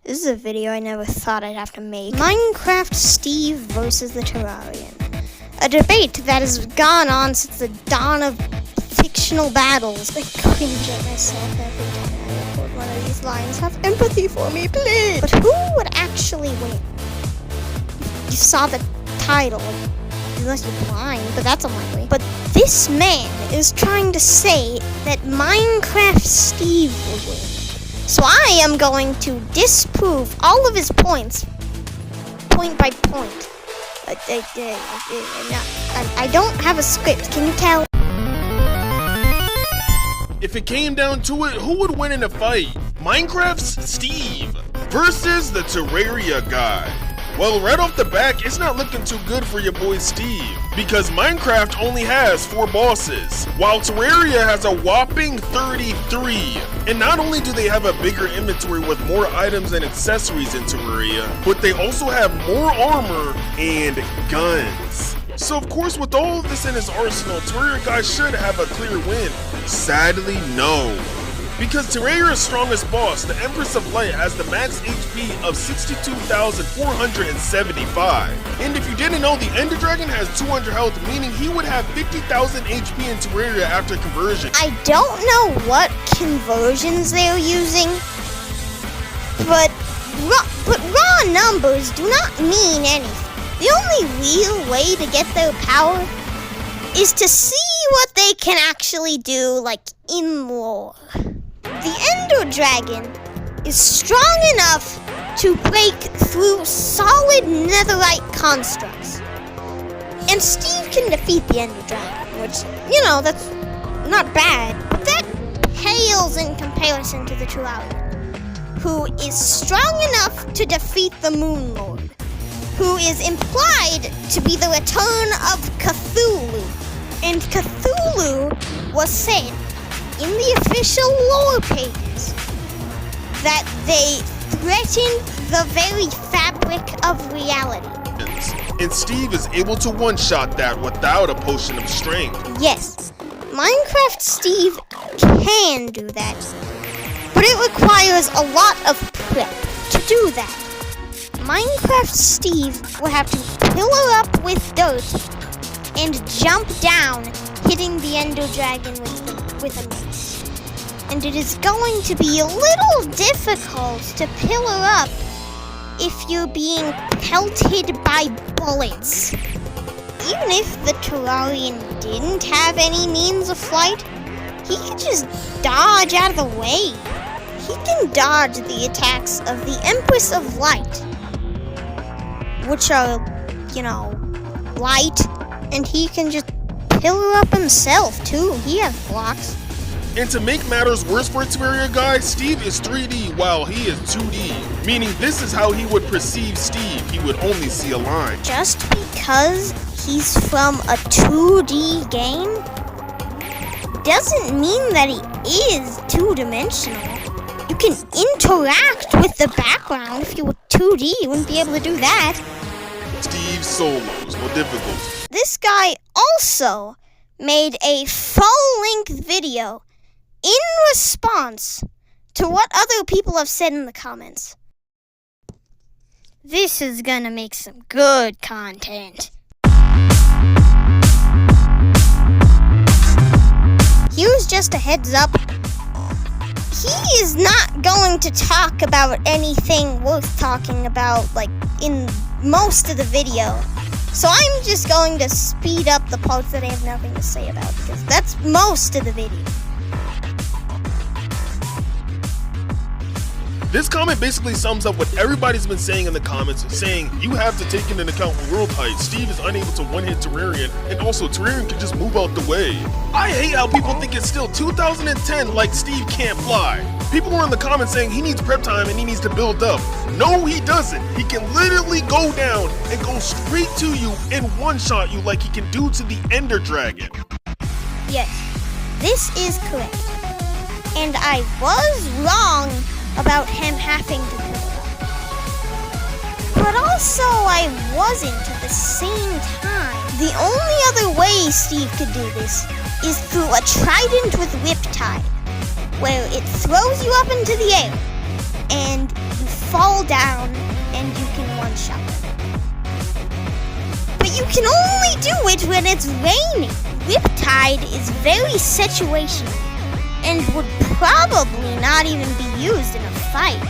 This is a video I never thought I'd have to make. Minecraft Steve versus the Terrarian. A debate that has gone on since the dawn of fictional battles. I cringe at myself every time I record one of these lines. Have empathy for me, please. But who would actually win? You saw the title. Unless you're blind, but that's unlikely. But this man is trying to say that Minecraft Steve will win. So I am going to disprove all of his points, point by point. I don't have a script, can you tell? If it came down to it, who would win in a fight? Minecraft's Steve versus the Terraria guy. Well, right off the back, it's not looking too good for your boy Steve, because Minecraft only has 4 bosses, while Terraria has a whopping 33. And not only do they have a bigger inventory with more items and accessories in Terraria, but they also have more armor and guns. So of course, with all of this in his arsenal, Terraria guy should have a clear win. Sadly, no. Because Terraria's strongest boss, the Empress of Light, has the max HP of 62,475. And if you didn't know, the Ender Dragon has 200 health, meaning he would have 50,000 HP in Terraria after conversion. I don't know what conversions they're using, but raw numbers do not mean anything. The only real way to get their power is to see what they can actually do, like in lore. The Ender Dragon is strong enough to break through solid netherite constructs. And Steve can defeat the Ender Dragon, which, you know, that's not bad. But that pales in comparison to the Terrarian, who is strong enough to defeat the Moon Lord, who is implied to be the return of Cthulhu. And Cthulhu was said in the official lore pages that they threaten the very fabric of reality. And Steve is able to one-shot that without a potion of strength. Yes, Minecraft Steve can do that, but it requires a lot of prep to do that. Minecraft Steve will have to pillar up with dirt and jump down, hitting the Ender Dragon with a mace. And it is going to be a little difficult to pillar up if you're being pelted by bullets. Even if the Terrarian didn't have any means of flight, he could just dodge out of the way. He can dodge the attacks of the Empress of Light, which are, you know, light, and he can just pillar up himself too. He has blocks. And to make matters worse for Terraria guy, Steve is 3D while he is 2D, meaning this is how he would perceive Steve. He would only see a line. Just because he's from a 2D game doesn't mean that he is 2-dimensional. You can interact with the background. If you were 2D, you wouldn't be able to do that. Steve solos, no difficulty. This guy also made a full-length video in response to what other people have said in the comments. This is gonna make some good content. Here's just a heads up. He is not going to talk about anything worth talking about, like, in most of the video. So I'm just going to speed up the parts that I have nothing to say about, because that's most of the video. This comment basically sums up what everybody's been saying in the comments, saying you have to take into account world height. Steve is unable to one-hit Terrarian, and also Terrarian can just move out the way. I hate how people think it's still 2010 like Steve can't fly. People were in the comments saying he needs prep time and he needs to build up. No, he doesn't. He can literally go down and go straight to you and one-shot you like he can do to the Ender Dragon. Yes, this is correct. And I was wrong about him having to pillar up. But also I wasn't at the same time. The only other way Steve could do this is through a trident with Riptide, where it throws you up into the air and you fall down and you can one-shot them. But you can only do it when it's raining. Riptide is very situational and would probably not even be used in a fight.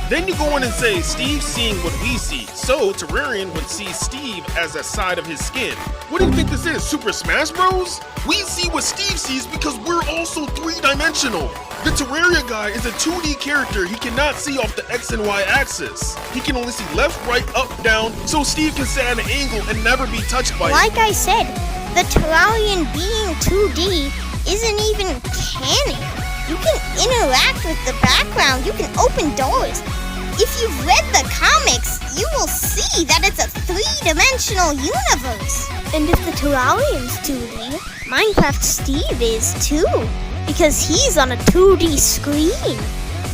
Then you go in and say, Steve's seeing what we see, so Terrarian would see Steve as a side of his skin. What do you think this is, Super Smash Bros? We see what Steve sees because we're also three-dimensional. The Terraria guy is a 2D character he cannot see off the X and Y axis. He can only see left, right, up, down, so Steve can sit at an angle and never be touched by it. Like I said, the Terrarian being 2D isn't even canon. You can interact with the background, you can open doors. If you've read the comics, you will see that it's a three-dimensional universe. And if the Terrarian's 2D, Minecraft Steve is too, because he's on a 2D screen.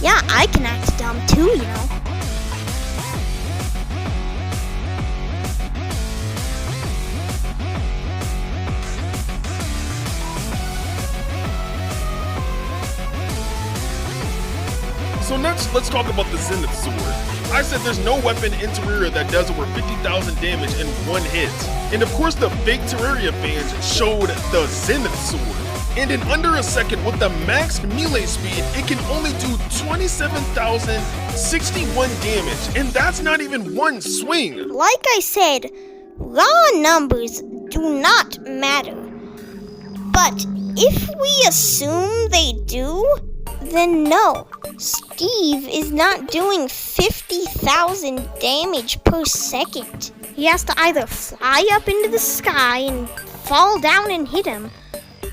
Yeah, I can act dumb too, you know. So next, let's talk about the Zenith Sword. I said there's no weapon in Terraria that does over 50,000 damage in one hit. And of course the big Terraria fans showed the Zenith Sword. And in under a second with the max melee speed, it can only do 27,061 damage. And that's not even one swing. Like I said, raw numbers do not matter. But if we assume they do, then no, Steve is not doing 50,000 damage per second. He has to either fly up into the sky and fall down and hit him,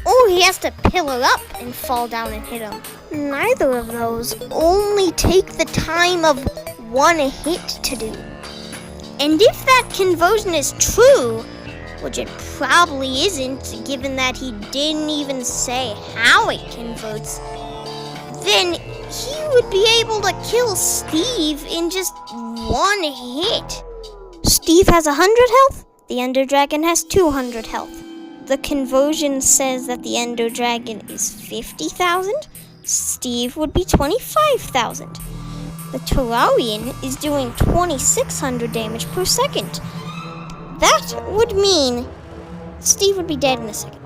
or he has to pillar up and fall down and hit him. Neither of those only take the time of one hit to do. And if that conversion is true, which it probably isn't given that he didn't even say how it converts, then he would be able to kill Steve in just one hit. Steve has 100 health, the Ender Dragon has 200 health. The conversion says that the Ender Dragon is 50,000, Steve would be 25,000. The Terrarian is doing 2,600 damage per second. That would mean Steve would be dead in a second.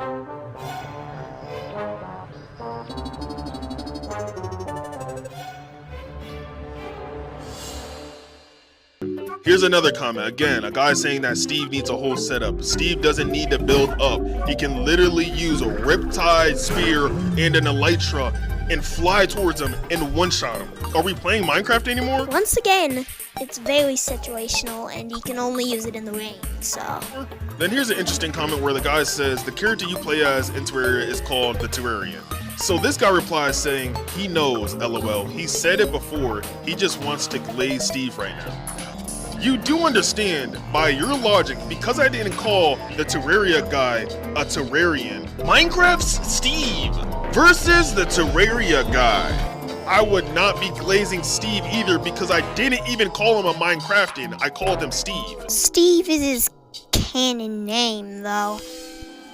Here's another comment. Again, a guy saying that Steve needs a whole setup. Steve doesn't need to build up. He can literally use a Riptide Spear and an Elytra and fly towards him and one-shot him. Are we playing Minecraft anymore? Once again, it's very situational and you can only use it in the rain, so... Then here's an interesting comment where the guy says the character you play as in Terraria is called the Terrarian. So this guy replies saying he knows, LOL. He said it before, he just wants to glaze Steve right now. You do understand, by your logic, because I didn't call the Terraria guy a Terrarian, Minecraft's Steve versus the Terraria guy. I would not be glazing Steve either because I didn't even call him a Minecraftian, I called him Steve. Steve is his canon name, though.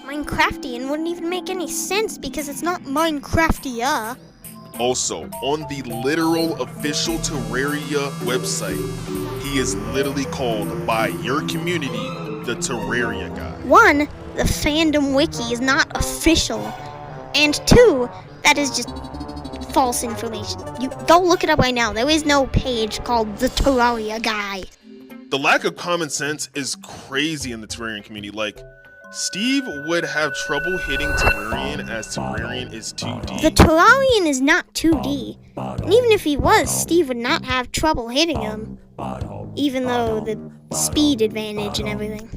Minecraftian wouldn't even make any sense because it's not Minecraftia. Also, on the literal official Terraria website, he is literally called by your community the Terraria guy. 1, the fandom wiki is not official, and 2, that is just false information. You go look it up right now. There is no page called the Terraria guy. The lack of common sense is crazy in the Terrarian community. Like, Steve would have trouble hitting Terrarian as Terrarian is 2D. The Terrarian is not 2D. And even if he was, Steve would not have trouble hitting him. Even though the speed advantage and everything.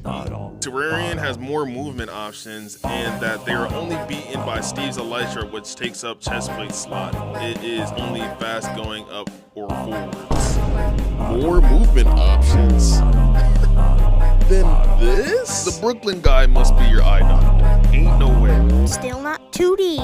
Terrarian has more movement options and that they are only beaten by Steve's Elytra, which takes up chestplate slot. It is only fast going up or forwards. More movement options? Than this? The Brooklyn guy must be your eye doctor. Ain't no way. Still not 2D.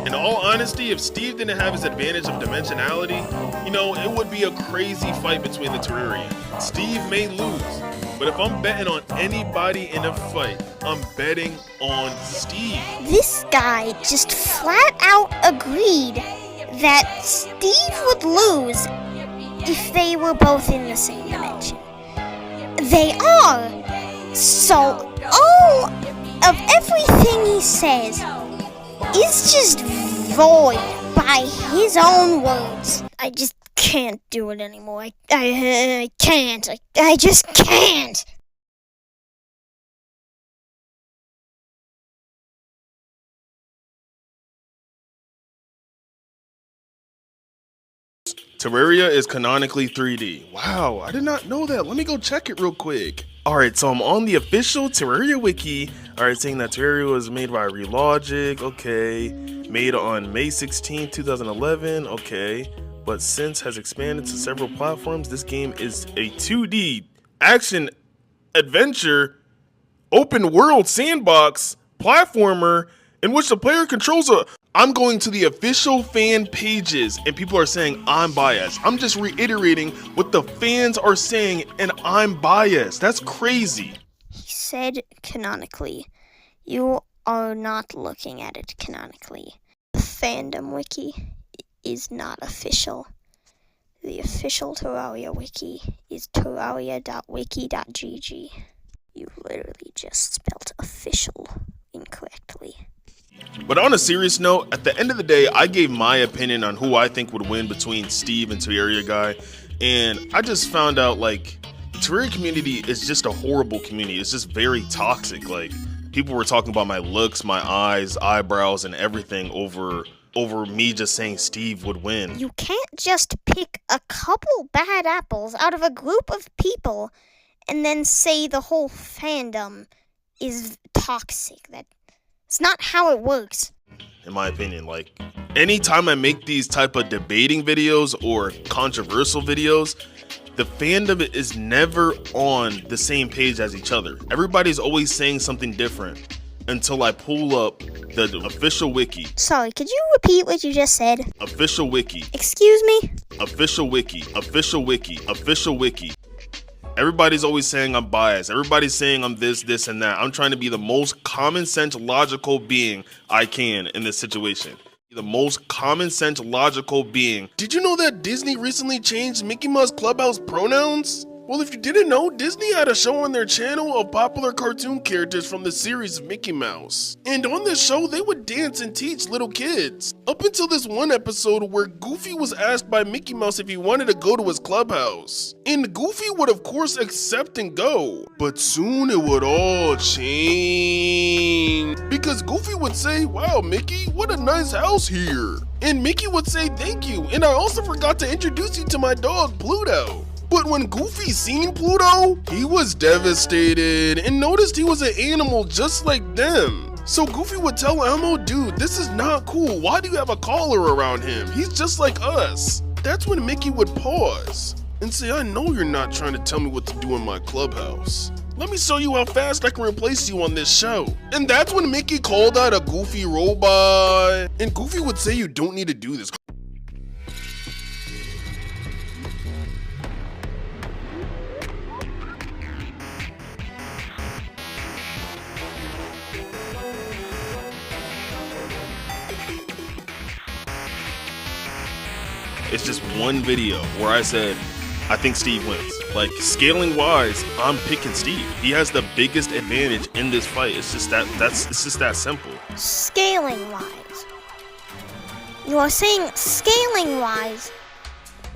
In all honesty, if Steve didn't have his advantage of dimensionality, you know, it would be a crazy fight between the Terrarian. Steve may lose, But if I'm betting on anybody in a fight, I'm betting on Steve. This guy just flat out agreed that Steve would lose if they were both in the same dimension. They are. So all of everything he says is just void by his own words. I just can't do it anymore. I can't. I just can't. Terraria is canonically 3D. Wow, I did not know that. Let me go check it real quick. Alright, so I'm on the official Terraria wiki. Alright, saying that Terraria was made by Relogic. Okay. Made on May 16, 2011. Okay. But since has expanded to several platforms, this game is a 2D action adventure open world sandbox platformer in which the player controls a... I'm going to the official fan pages and people are saying I'm biased. I'm just reiterating what the fans are saying and I'm biased. That's crazy. He said canonically. You are not looking at it canonically. The fandom wiki is not official. The official Terraria wiki is terraria.wiki.gg. You literally just spelled official incorrectly. But on a serious note, at the end of the day, I gave my opinion on who I think would win between Steve and Terraria Guy. And I just found out, like, the Terraria community is just a horrible community. It's just very toxic. Like, people were talking about my looks, my eyes, eyebrows, and everything over me just saying Steve would win. You can't just pick a couple bad apples out of a group of people and then say the whole fandom is toxic. That's not how it works. In my opinion, like, anytime I make these type of debating videos or controversial videos, the fandom is never on the same page as each other. Everybody's always saying something different until I pull up the official wiki. Sorry, could you repeat what you just said? Official wiki. Excuse me? Official wiki. Official wiki. Official wiki. Everybody's always saying I'm biased. Everybody's saying I'm this, and that. I'm trying to be the most common sense, logical being I can in this situation. The most common sense, logical being. Did you know that Disney recently changed Mickey Mouse Clubhouse pronouns? Well, if you didn't know, Disney had a show on their channel of popular cartoon characters from the series of Mickey Mouse. And on this show, they would dance and teach little kids. Up until this one episode where Goofy was asked by Mickey Mouse if he wanted to go to his clubhouse. And Goofy would of course accept and go. But soon it would all change. Because Goofy would say, "Wow, Mickey, what a nice house here." And Mickey would say, "Thank you, and I also forgot to introduce you to my dog, Pluto." But when Goofy seen Pluto, he was devastated and noticed he was an animal just like them. So Goofy would tell Elmo, "Dude, this is not cool. Why do you have a collar around him? He's just like us." That's when Mickey would pause and say, "I know you're not trying to tell me what to do in my clubhouse. Let me show you how fast I can replace you on this show." And that's when Mickey called out a Goofy robot. And Goofy would say, "You don't need to do this." It's just one video where I said, I think Steve wins. Like, scaling wise, I'm picking Steve. He has the biggest advantage in this fight. It's just that simple. Scaling wise. You are saying scaling wise,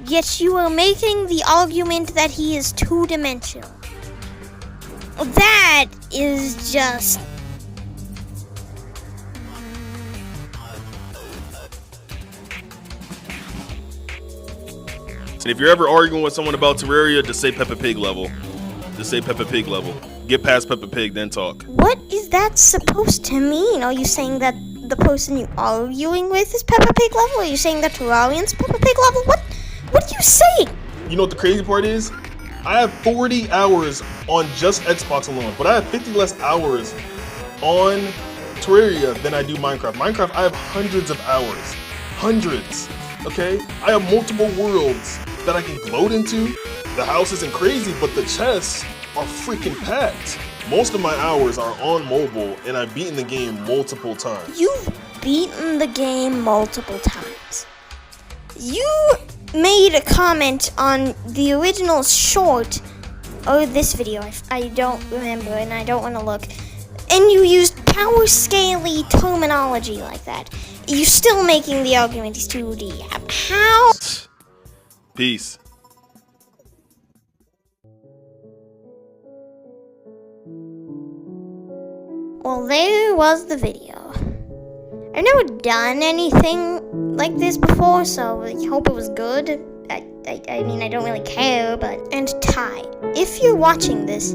yet you are making the argument that he is two-dimensional. That is just... And if you're ever arguing with someone about Terraria, just say Peppa Pig level. Just say Peppa Pig level. Get past Peppa Pig, then talk. What is that supposed to mean? Are you saying that the person you're arguing with is Peppa Pig level? Are you saying that Terrarian's Peppa Pig level? What are you saying? You know what the crazy part is? I have 40 hours on just Xbox alone, but I have 50 less hours on Terraria than I do Minecraft. Minecraft, I have hundreds of hours. Hundreds. Okay? I have multiple worlds that I can gloat into. The house isn't crazy, but the chests are freaking packed. Most of my hours are on mobile, and I've beaten the game multiple times. You've beaten the game multiple times. You made a comment on the original short, or this video, I don't remember, and I don't want to look, and you used power scaly terminology like that. You're still making the argument is 2D. How? Peace. Well, there was the video. I've never done anything like this before, so I hope it was good. I mean, I don't really care, but... And Ty, if you're watching this,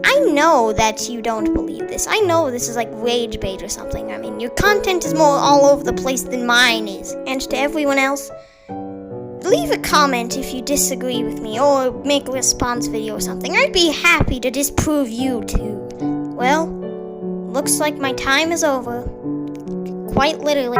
I know that you don't believe this. I know this is like rage bait or something. I mean, your content is more all over the place than mine is. And to everyone else, leave a comment if you disagree with me, or make a response video or something. I'd be happy to disprove you too. Well, looks like my time is over. Quite literally.